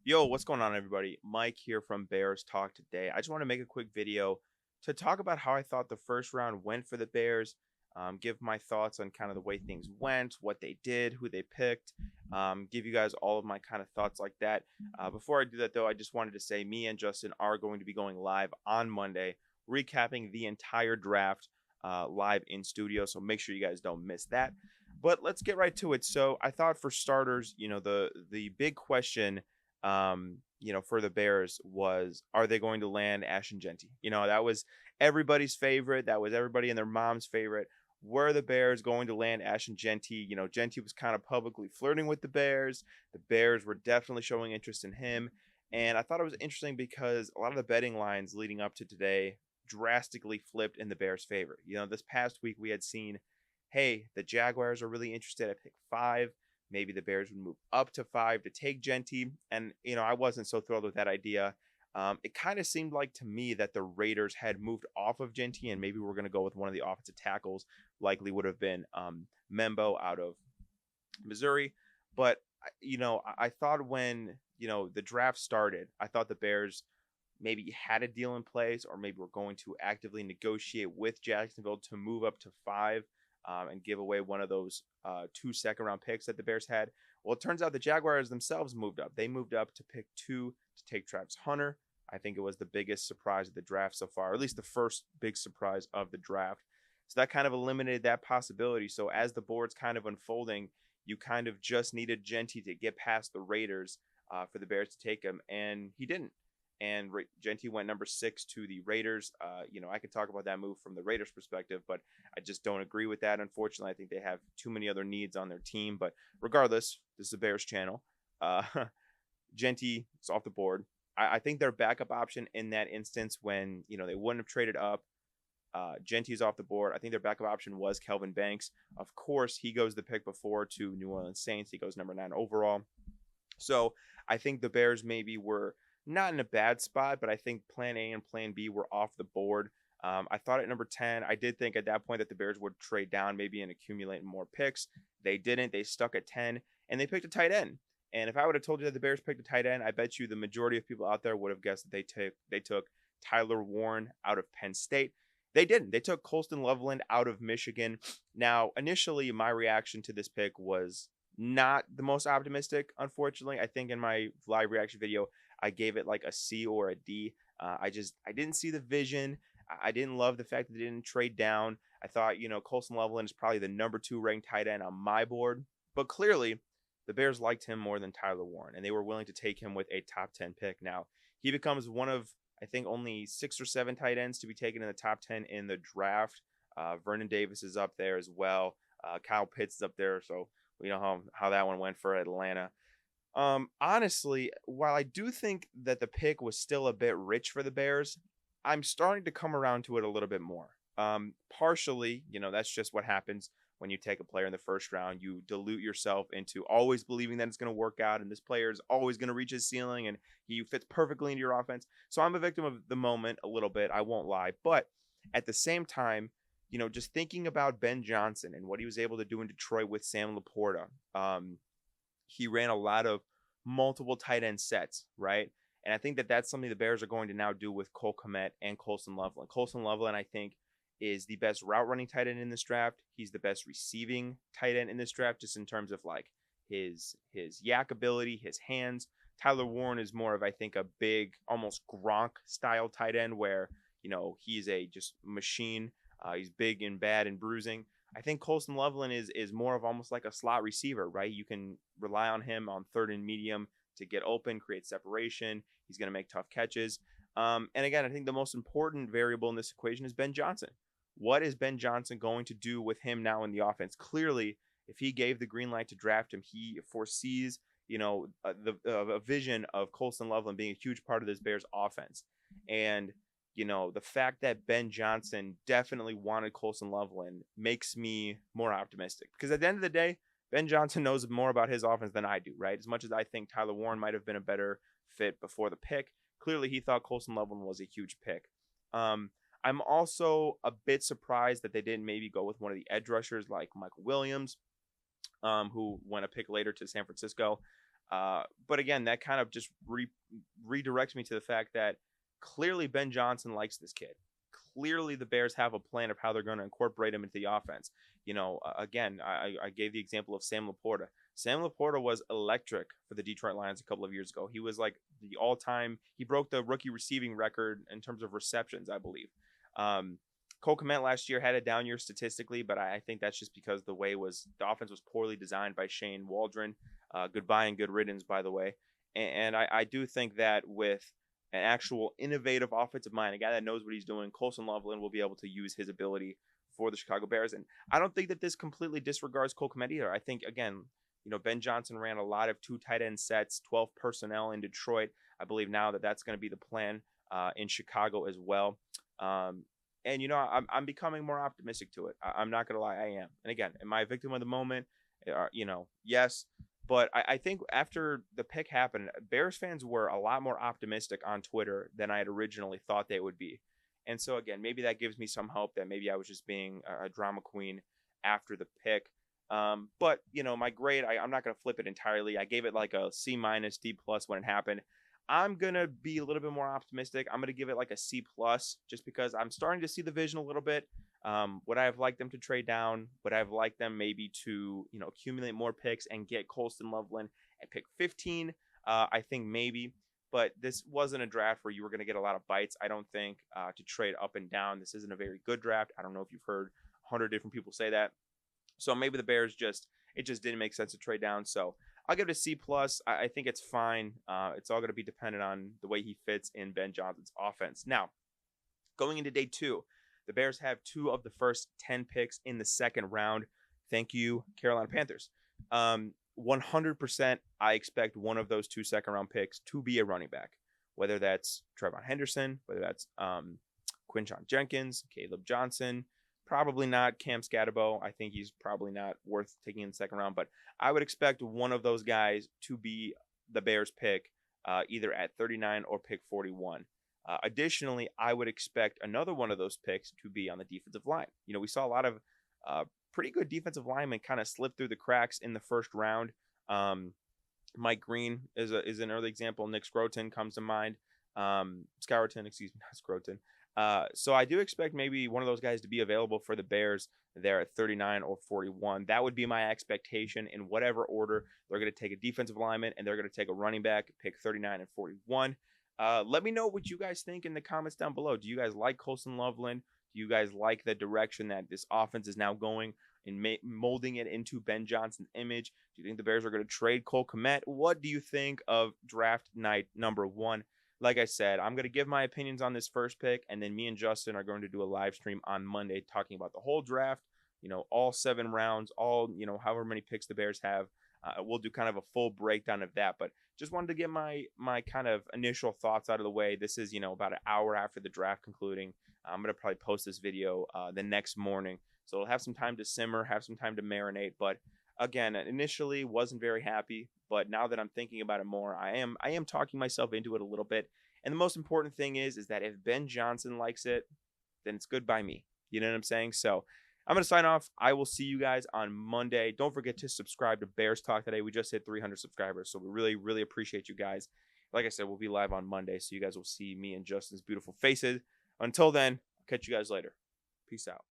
Yo, what's going on, everybody? Mike here from Bears Talk today. I just want to make a quick video to talk about how I thought the first round went for the Bears, give my thoughts on kind of the way things went, what they did, who they picked, give you guys all of my kind of thoughts like that. Before I do that, though, I just wanted to say me and Justin are going to be going live on Monday, recapping the entire draft live in studio. So make sure you guys don't miss that. But let's get right to it. So I thought for starters, the big question for the Bears was, are they going to land Ashton Genty? That was everybody's favorite. That was everybody and their mom's favorite. Were the Bears going to land Ashton Genty? Genty was kind of publicly flirting with the Bears. The Bears were definitely showing interest in him. And I thought it was interesting because a lot of the betting lines leading up to today drastically flipped in the Bears' favor. This past week we had seen, hey, the Jaguars are really interested at pick 5. Maybe the Bears would move up to 5 to take Genty. And, I wasn't so thrilled with that idea. It kind of seemed like to me that the Raiders had moved off of Genty and maybe we're going to go with one of the offensive tackles. Likely would have been Membo out of Missouri. But, I thought when, the draft started, I thought the Bears maybe had a deal in place or maybe we're going to actively negotiate with Jacksonville to move up to 5 and give away one of those 2 second-round picks that the Bears had. Well, it turns out the Jaguars themselves moved up. They moved up to pick 2 to take Travis Hunter. I think it was the biggest surprise of the draft so far, or at least the first big surprise of the draft. So that kind of eliminated that possibility. So as the board's kind of unfolding, you kind of just needed Genty to get past the Raiders for the Bears to take him, and he didn't. And Genty went number 6 to the Raiders. I could talk about that move from the Raiders' perspective, but I just don't agree with that. Unfortunately, I think they have too many other needs on their team. But regardless, this is the Bears channel. Uh, Genty is off the board. I think their backup option in that instance when, they wouldn't have traded up, Genty's off the board. I think their backup option was Kelvin Banks. Of course, he goes the pick before to New Orleans Saints. He goes number 9 overall. So I think the Bears maybe were not in a bad spot, but I think plan A and plan B were off the board. I thought at number 10, I did think at that point that the Bears would trade down maybe and accumulate more picks. They didn't. They stuck at 10, and they picked a tight end. And if I would have told you that the Bears picked a tight end, I bet you the majority of people out there would have guessed that they took Tyler Warren out of Penn State. They didn't. They took Colston Loveland out of Michigan. Now, initially, my reaction to this pick was not the most optimistic, unfortunately. I think in my live reaction video, I gave it like a C or a D. I didn't see the vision. I didn't love the fact that they didn't trade down. I thought, Colston Loveland is probably the number 2 ranked tight end on my board. But clearly, the Bears liked him more than Tyler Warren, and they were willing to take him with a top 10 pick. Now, he becomes one of, I think, only 6 or 7 tight ends to be taken in the top 10 in the draft. Vernon Davis is up there as well. Kyle Pitts is up there. So we know how that one went for Atlanta. Honestly, while I do think that the pick was still a bit rich for the Bears, I'm starting to come around to it a little bit more. Partially, that's just what happens when you take a player in the first round. You dilute yourself into always believing that it's going to work out and this player is always going to reach his ceiling and he fits perfectly into your offense. So I'm a victim of the moment a little bit, I won't lie. But at the same time, just thinking about Ben Johnson and what he was able to do in Detroit with Sam Laporta, he ran a lot of multiple tight end sets, right? And I think that that's something the Bears are going to now do with Cole Kmet and Colston Loveland. Colston Loveland, I think, is the best route running tight end in this draft. He's the best receiving tight end in this draft, just in terms of like his yak ability, his hands. Tyler Warren is more of, I think, a big, almost Gronk style tight end where, he's a just machine. He's big and bad and bruising. I think Colston Loveland is more of almost like a slot receiver, right? You can rely on him on third and medium to get open, create separation. He's going to make tough catches. And again, I think the most important variable in this equation is Ben Johnson. What is Ben Johnson going to do with him now in the offense? Clearly, if he gave the green light to draft him, he foresees, a vision of Colston Loveland being a huge part of this Bears offense. And the fact that Ben Johnson definitely wanted Colston Loveland makes me more optimistic. Because at the end of the day, Ben Johnson knows more about his offense than I do, right? As much as I think Tyler Warren might have been a better fit before the pick, clearly he thought Colston Loveland was a huge pick. I'm also a bit surprised that they didn't maybe go with one of the edge rushers like Michael Williams, who went a pick later to San Francisco. But again, that kind of just redirects me to the fact that clearly Ben Johnson likes this kid. Clearly, the Bears have a plan of how they're going to incorporate him into the offense. Again, I gave the example of Sam Laporta. Sam Laporta was electric for the Detroit Lions a couple of years ago. He was like the all-time. He broke the rookie receiving record in terms of receptions, I believe. Cole Kmet last year had a down year statistically, but I think that's just because the offense was poorly designed by Shane Waldron. Goodbye and good riddance, by the way. And I do think that with an actual innovative offensive mind, a guy that knows what he's doing, Colston Loveland will be able to use his ability for the Chicago Bears. And I don't think that this completely disregards Cole Kmet either. I think, again, Ben Johnson ran a lot of 2 tight end sets, 12 personnel in Detroit. I believe now that that's going to be the plan in Chicago as well. And I'm becoming more optimistic to it. I'm not going to lie, I am. And again, am I a victim of the moment? Yes. But I think after the pick happened, Bears fans were a lot more optimistic on Twitter than I had originally thought they would be. And so, again, maybe that gives me some hope that maybe I was just being a drama queen after the pick. But my grade, I'm not going to flip it entirely. I gave it like a C-, D+ when it happened. I'm going to be a little bit more optimistic. I'm going to give it like a C+ just because I'm starting to see the vision a little bit. Would I have liked them to trade down? Would I have liked them maybe to, accumulate more picks and get Colston Loveland at pick 15? I think maybe. But this wasn't a draft where you were going to get a lot of bites. I don't think to trade up and down. This isn't a very good draft. I don't know if you've heard 100 different people say that. So maybe the Bears it just didn't make sense to trade down. So I'll give it a C+. I think it's fine. It's all going to be dependent on the way he fits in Ben Johnson's offense. Now, going into day 2, the Bears have 2 of the first 10 picks in the second round. Thank you, Carolina Panthers. 100%, I expect one of those 2 second-round picks to be a running back, whether that's Trevon Henderson, whether that's Quinshon Jenkins, Caleb Johnson. Probably not Cam Scatterbo. I think he's probably not worth taking in the second round, but I would expect one of those guys to be the Bears pick either at 39 or pick 41. Additionally, I would expect another one of those picks to be on the defensive line. We saw a lot of pretty good defensive linemen kind of slip through the cracks in the first round. Mike Green is an early example. Nick Scroton comes to mind. Scouterton, excuse me, not Scroton. So I do expect maybe one of those guys to be available for the Bears there at 39 or 41. That would be my expectation in whatever order. They're going to take a defensive lineman and they're going to take a running back, pick 39 and 41. Let me know what you guys think in the comments down below. Do you guys like Colston Loveland? Do you guys like the direction that this offense is now going and molding it into Ben Johnson's image? Do you think the Bears are going to trade Cole Kmet? What do you think of draft night number 1? Like I said, I'm going to give my opinions on this first pick, and then me and Justin are going to do a live stream on Monday talking about the whole draft, all 7 rounds, all, however many picks the Bears have. We'll do kind of a full breakdown of that, but just wanted to get my kind of initial thoughts out of the way. This is, about an hour after the draft concluding. I'm going to probably post this video the next morning, so it'll have some time to simmer, have some time to marinate, but again, initially wasn't very happy, but now that I'm thinking about it more, I am talking myself into it a little bit. And the most important thing is that if Ben Johnson likes it, then it's good by me. You know what I'm saying? So I'm going to sign off. I will see you guys on Monday. Don't forget to subscribe to Bears Talk today. We just hit 300 subscribers, so we really, really appreciate you guys. Like I said, we'll be live on Monday, so you guys will see me and Justin's beautiful faces. Until then, I'll catch you guys later. Peace out.